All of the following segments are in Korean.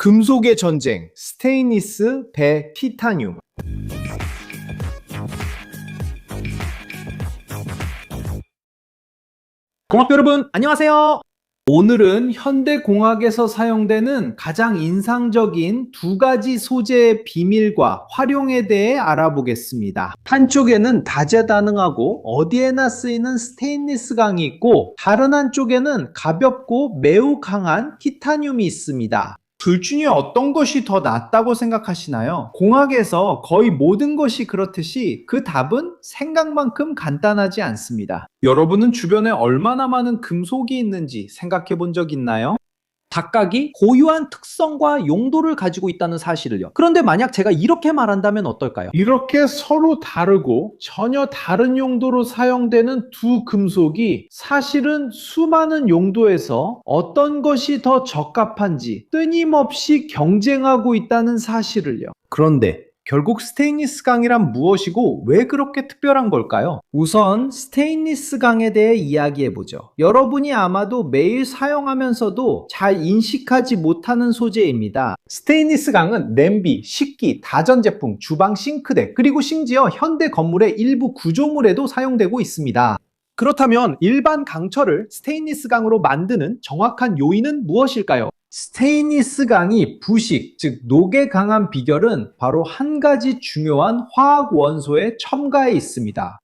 금속의 전쟁, 스테인리스 배 티타늄. 공학교 여러분, 안녕하세요. 오늘은 현대공학에서 사용되는 가장 인상적인 두 가지 소재의 비밀과 활용에 대해 알아보겠습니다. 한쪽에는 다재다능하고 어디에나 쓰이는 스테인리스 강이 있고, 다른 한쪽에는 가볍고 매우 강한 티타늄이 있습니다. 둘 중에 어떤 것이 더 낫다고 생각하시나요? 공학에서 거의 모든 것이 그렇듯이 그 답은 생각만큼 간단하지 않습니다. 여러분은 주변에 얼마나 많은 금속이 있는지 생각해 본 적 있나요? 각각이 고유한 특성과 용도를 가지고 있다는 사실을요. 그런데 만약 제가 이렇게 말한다면 어떨까요? 이렇게 서로 다르고 전혀 다른 용도로 사용되는 두 금속이 사실은 수많은 용도에서 어떤 것이 더 적합한지 끊임없이 경쟁하고 있다는 사실을요. 그런데 결국 스테인리스 강이란 무엇이고 왜 그렇게 특별한 걸까요? 우선 스테인리스 강에 대해 이야기해보죠. 여러분이 아마도 매일 사용하면서도 잘 인식하지 못하는 소재입니다. 스테인리스 강은 냄비, 식기, 가전제품, 주방 싱크대, 그리고 심지어 현대 건물의 일부 구조물에도 사용되고 있습니다. 그렇다면 일반 강철을 스테인리스 강으로 만드는 정확한 요인은 무엇일까요? 스테인리스 강이 부식, 즉 녹에 강한 비결은 바로 한 가지 중요한 화학 원소의 첨가에 있습니다.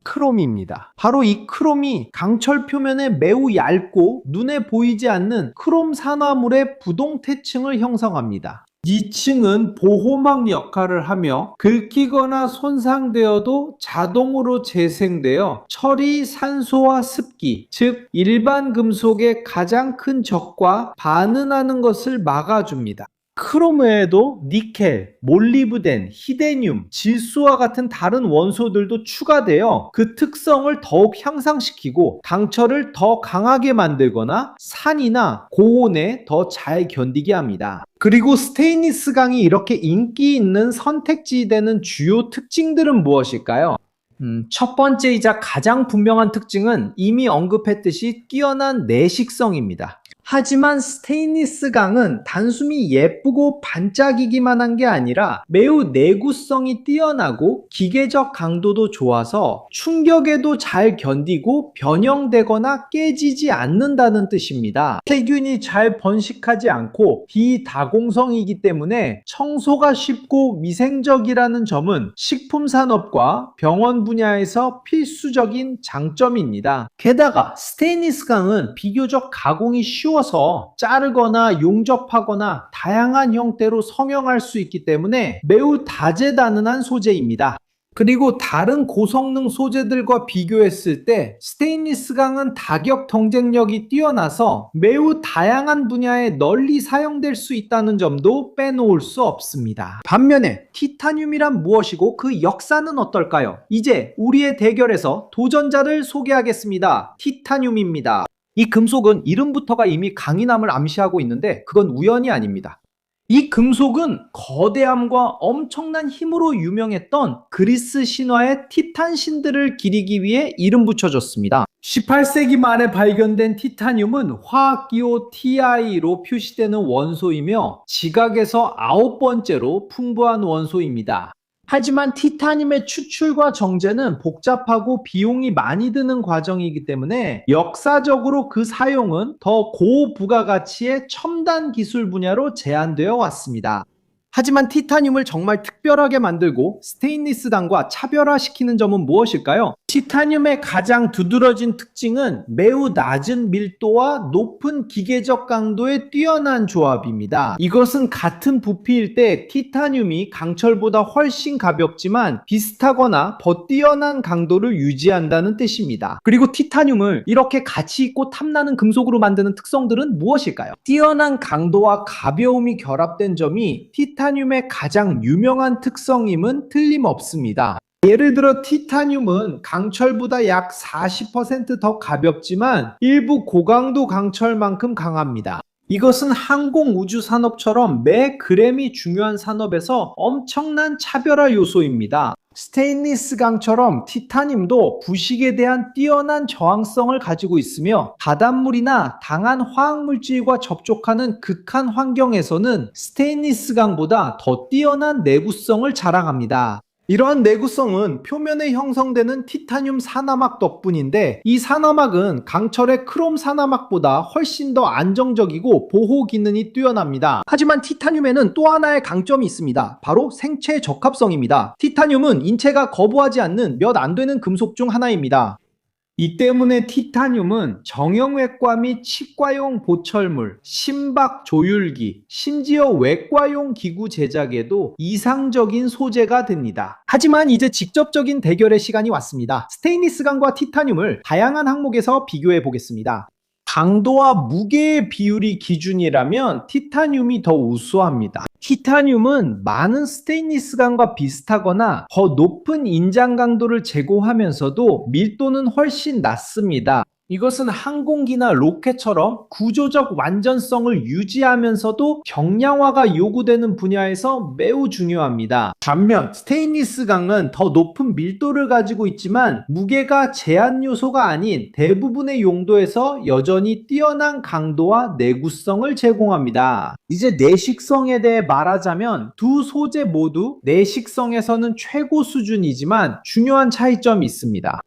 크롬입니다. 바로 이 크롬이 강철 표면에 매우 얇고 눈에 보이지 않는 크롬 산화물의 부동태층을 형성합니다. 이 층은 보호막 역할을 하며 긁히거나 손상되어도 자동으로 재생되어 처리, 산소와 습기, 즉 일반 금속의 가장 큰 적과 반응하는 것을 막아줍니다. 크롬 외에도 니켈, 몰리브덴, 히데늄, 질소와 같은 다른 원소들도 추가되어 그 특성을 더욱 향상시키고 강철을 더 강하게 만들거나 산이나 고온에 더 잘 견디게 합니다. 그리고 스테인리스 강이 이렇게 인기 있는 선택지 되는 주요 특징들은 무엇일까요? 첫 번째이자 가장 분명한 특징은 이미 언급했듯이 뛰어난 내식성입니다. 하지만 스테인리스 강은 단순히 예쁘고 반짝이기만 한 게 아니라 매우 내구성이 뛰어나고 기계적 강도도 좋아서 충격에도 잘 견디고 변형되거나 깨지지 않는다는 뜻입니다. 세균이 잘 번식하지 않고 비다공성이기 때문에 청소가 쉽고 위생적이라는 점은 식품산업과 병원 분야에서 필수적인 장점입니다. 게다가 스테인리스 강은 비교적 가공이 쉬워서 자르거나 용접하거나 다양한 형태로 성형할 수 있기 때문에 매우 다재다능한 소재입니다. 그리고 다른 고성능 소재들과 비교했을 때 스테인리스 강은 다격 경쟁력이 뛰어나서 매우 다양한 분야에 널리 사용될 수 있다는 점도 빼놓을 수 없습니다. 반면에 티타늄이란 무엇이고 그 역사는 어떨까요? 이제 우리의 대결에서 도전자를 소개하겠습니다. 티타늄입니다. 이 금속은 이름부터가 이미 강인함을 암시하고 있는데 그건 우연이 아닙니다. 이 금속은 거대함과 엄청난 힘으로 유명했던 그리스 신화의 티탄 신들을 기리기 위해 이름 붙여졌습니다. 18세기 말에 발견된 티타늄은 화학기호 Ti로 표시되는 원소이며 지각에서 9번째로 풍부한 원소입니다. 하지만 티타늄의 추출과 정제는 복잡하고 비용이 많이 드는 과정이기 때문에 역사적으로 그 사용은 더 고부가가치의 첨단 기술 분야로 제한되어 왔습니다. 하지만 티타늄을 정말 특별하게 만들고 스테인리스단과 차별화시키는 점은 무엇일까요? 티타늄의 가장 두드러진 특징은 매우 낮은 밀도와 높은 기계적 강도의 뛰어난 조합입니다. 이것은 같은 부피일 때 티타늄이 강철보다 훨씬 가볍지만 비슷하거나 더 뛰어난 강도를 유지한다는 뜻입니다. 그리고 티타늄을 이렇게 가치 있고 탐나는 금속으로 만드는 특성들은 무엇일까요? 뛰어난 강도와 가벼움이 결합된 점이 티타늄의 가장 유명한 특성임은 틀림없습니다. 예를 들어 티타늄은 강철보다 약 40% 더 가볍지만 일부 고강도 강철만큼 강합니다. 이것은 항공우주 산업처럼 매 그램이 중요한 산업에서 엄청난 차별화 요소입니다. 스테인리스 강처럼 티타늄도 부식에 대한 뛰어난 저항성을 가지고 있으며 바닷물이나 강한 화학물질과 접촉하는 극한 환경에서는 스테인리스 강보다 더 뛰어난 내구성을 자랑합니다. 이러한 내구성은 표면에 형성되는 티타늄 산화막 덕분인데, 이 산화막은 강철의 크롬 산화막보다 훨씬 더 안정적이고 보호 기능이 뛰어납니다. 하지만 티타늄에는 또 하나의 강점이 있습니다. 바로 생체 적합성입니다. 티타늄은 인체가 거부하지 않는 몇 안 되는 금속 중 하나입니다. 이 때문에 티타늄은 정형외과 및 치과용 보철물, 심박 조율기, 심지어 외과용 기구 제작에도 이상적인 소재가 됩니다. 하지만 이제 직접적인 대결의 시간이 왔습니다. 스테인리스 강과 티타늄을 다양한 항목에서 비교해 보겠습니다. 강도와 무게의 비율이 기준이라면 티타늄이 더 우수합니다. 티타늄은 많은 스테인리스 강과 비슷하거나 더 높은 인장 강도를 제공하면서도 밀도는 훨씬 낮습니다. 이것은 항공기나 로켓처럼 구조적 완전성을 유지하면서도 경량화가 요구되는 분야에서 매우 중요합니다. 반면 스테인리스 강은 더 높은 밀도를 가지고 있지만 무게가 제한 요소가 아닌 대부분의 용도에서 여전히 뛰어난 강도와 내구성을 제공합니다. 이제 내식성에 대해 말하자면 두 소재 모두 내식성에서는 최고 수준이지만 중요한 차이점이 있습니다.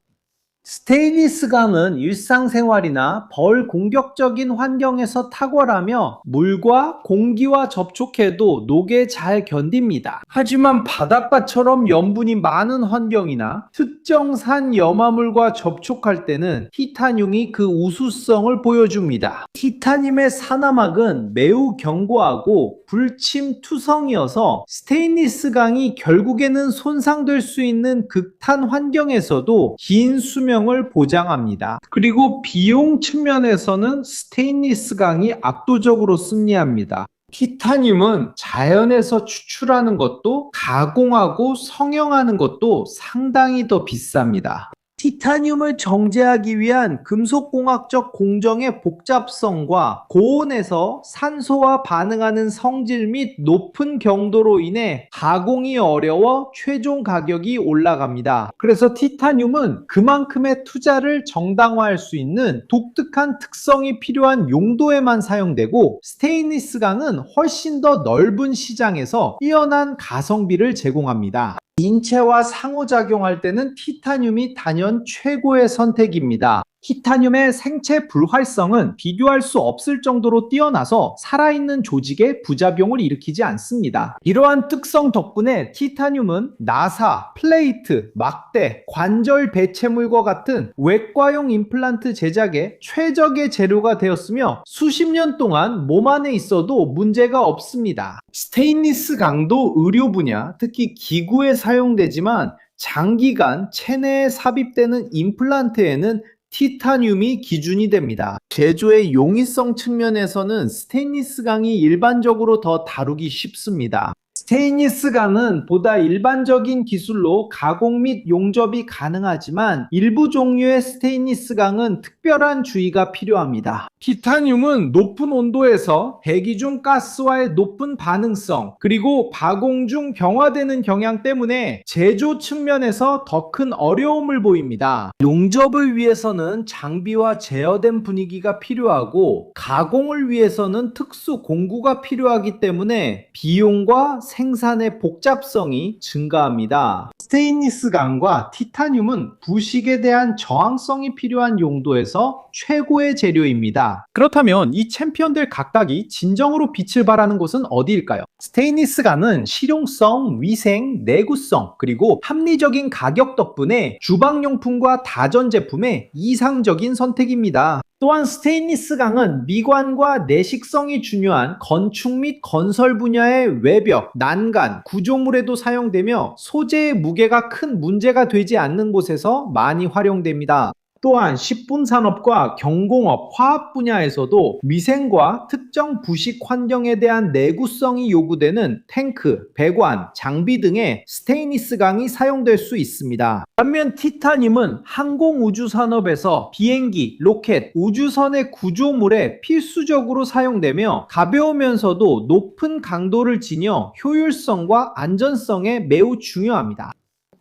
스테인리스 강은 일상생활이나 덜 공격적인 환경에서 탁월하며 물과 공기와 접촉해도 녹에 잘 견딥니다. 하지만 바닷가처럼 염분이 많은 환경이나 특정 산 염화물과 접촉할 때는 티타늄이 그 우수성을 보여줍니다. 티타늄의 산화막은 매우 견고하고 불침투성이어서 스테인리스 강이 결국에는 손상될 수 있는 극한 환경에서도 긴 수명을 보장합니다. 그리고 비용 측면에서는 스테인리스 강이 압도적으로 승리합니다. 티타늄은 자연에서 추출하는 것도 가공하고 성형하는 것도 상당히 더 비쌉니다. 티타늄을 정제하기 위한 금속공학적 공정의 복잡성과 고온에서 산소와 반응하는 성질 및 높은 경도로 인해 가공이 어려워 최종 가격이 올라갑니다. 그래서 티타늄은 그만큼의 투자를 정당화할 수 있는 독특한 특성이 필요한 용도에만 사용되고, 스테인리스 강은 훨씬 더 넓은 시장에서 뛰어난 가성비를 제공합니다. 인체와 상호작용할 때는 티타늄이 단연 최고의 선택입니다. 티타늄의 생체 불활성은 비교할 수 없을 정도로 뛰어나서 살아있는 조직에 부작용을 일으키지 않습니다. 이러한 특성 덕분에 티타늄은 나사, 플레이트, 막대, 관절 배체물과 같은 외과용 임플란트 제작에 최적의 재료가 되었으며 수십 년 동안 몸 안에 있어도 문제가 없습니다. 스테인리스 강도 의료 분야, 특히 기구에 사용되지만 장기간 체내에 삽입되는 임플란트에는 티타늄이 기준이 됩니다. 제조의 용이성 측면에서는 스테인리스 강이 일반적으로 더 다루기 쉽습니다. 스테인리스 강은 보다 일반적인 기술로 가공 및 용접이 가능하지만 일부 종류의 스테인리스 강은 특별한 주의가 필요합니다. 티타늄은 높은 온도에서 대기 중 가스와의 높은 반응성, 그리고 가공 중 경화되는 경향 때문에 제조 측면에서 더 큰 어려움을 보입니다. 용접을 위해서는 장비와 제어된 분위기가 필요하고, 가공을 위해서는 특수 공구가 필요하기 때문에 비용과 생산의 복잡성이 증가합니다. 스테인리스 강과 티타늄은 부식에 대한 저항성이 필요한 용도에서 최고의 재료입니다. 그렇다면 이 챔피언들 각각이 진정으로 빛을 발하는 곳은 어디일까요? 스테인리스 강은 실용성, 위생, 내구성, 그리고 합리적인 가격 덕분에 주방용품과 다전제품의 이상적인 선택입니다. 또한 스테인리스 강은 미관과 내식성이 중요한 건축 및 건설 분야의 외벽, 난간, 구조물에도 사용되며 소재의 무게가 큰 문제가 되지 않는 곳에서 많이 활용됩니다. 또한 식품산업과 경공업, 화학 분야에서도 위생과 특정 부식 환경에 대한 내구성이 요구되는 탱크, 배관, 장비 등의 스테인리스 강이 사용될 수 있습니다. 반면 티타늄은 항공우주산업에서 비행기, 로켓, 우주선의 구조물에 필수적으로 사용되며 가벼우면서도 높은 강도를 지녀 효율성과 안전성에 매우 중요합니다.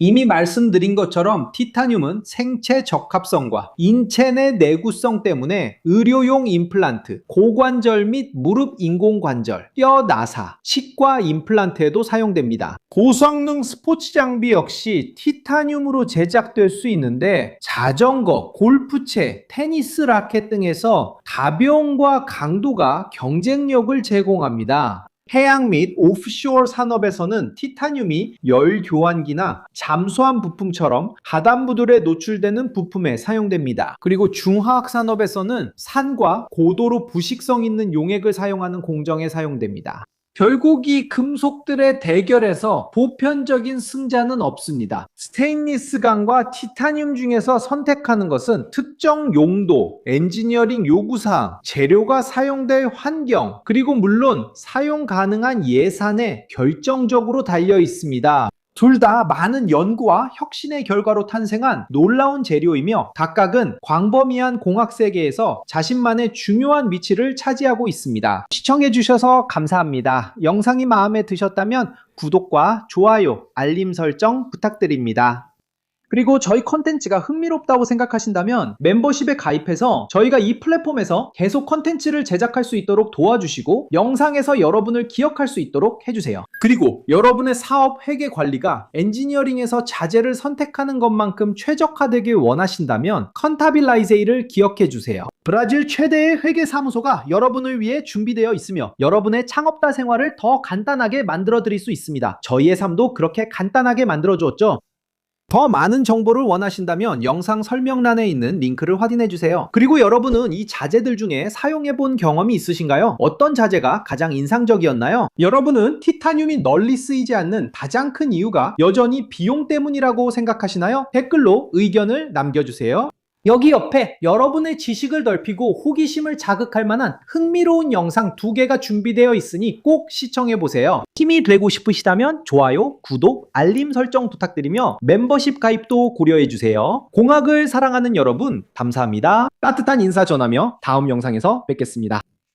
이미 말씀드린 것처럼 티타늄은 생체 적합성과 인체 내 내구성 때문에 의료용 임플란트, 고관절 및 무릎 인공관절, 뼈 나사, 치과 임플란트에도 사용됩니다. 고성능 스포츠 장비 역시 티타늄으로 제작될 수 있는데 자전거, 골프채, 테니스 라켓 등에서 가벼움과 강도가 경쟁력을 제공합니다. 해양 및 오프쇼어 산업에서는 티타늄이 열 교환기나 잠수함 부품처럼 하단부들에 노출되는 부품에 사용됩니다. 그리고 중화학 산업에서는 산과 고도로 부식성 있는 용액을 사용하는 공정에 사용됩니다. 결국 이 금속들의 대결에서 보편적인 승자는 없습니다. 스테인리스 강과 티타늄 중에서 선택하는 것은 특정 용도, 엔지니어링 요구사항, 재료가 사용될 환경, 그리고 물론 사용 가능한 예산에 결정적으로 달려 있습니다. 둘 다 많은 연구와 혁신의 결과로 탄생한 놀라운 재료이며 각각은 광범위한 공학 세계에서 자신만의 중요한 위치를 차지하고 있습니다. 시청해주셔서 감사합니다. 영상이 마음에 드셨다면 구독과 좋아요, 알림 설정 부탁드립니다. 그리고 저희 컨텐츠가 흥미롭다고 생각하신다면 멤버십에 가입해서 저희가 이 플랫폼에서 계속 컨텐츠를 제작할 수 있도록 도와주시고 영상에서 여러분을 기억할 수 있도록 해주세요. 그리고 여러분의 사업 회계 관리가 엔지니어링에서 자재를 선택하는 것만큼 최적화되길 원하신다면 컨타빌라이제이를 기억해주세요. 브라질 최대의 회계사무소가 여러분을 위해 준비되어 있으며 여러분의 창업자 생활을 더 간단하게 만들어 드릴 수 있습니다. 저희의 삶도 그렇게 간단하게 만들어 주었죠. 더 많은 정보를 원하신다면 영상 설명란에 있는 링크를 확인해주세요. 그리고 여러분은 이 자재들 중에 사용해본 경험이 있으신가요? 어떤 자재가 가장 인상적이었나요? 여러분은 티타늄이 널리 쓰이지 않는 가장 큰 이유가 여전히 비용 때문이라고 생각하시나요? 댓글로 의견을 남겨주세요. 여기 옆에 여러분의 지식을 넓히고 호기심을 자극할 만한 흥미로운 영상 2개가 준비되어 있으니 꼭 시청해보세요. 힘이 되고 싶으시다면 좋아요, 구독, 알림 설정 부탁드리며 멤버십 가입도 고려해주세요. 공학을 사랑하는 여러분 감사합니다. 따뜻한 인사 전하며 다음 영상에서 뵙겠습니다.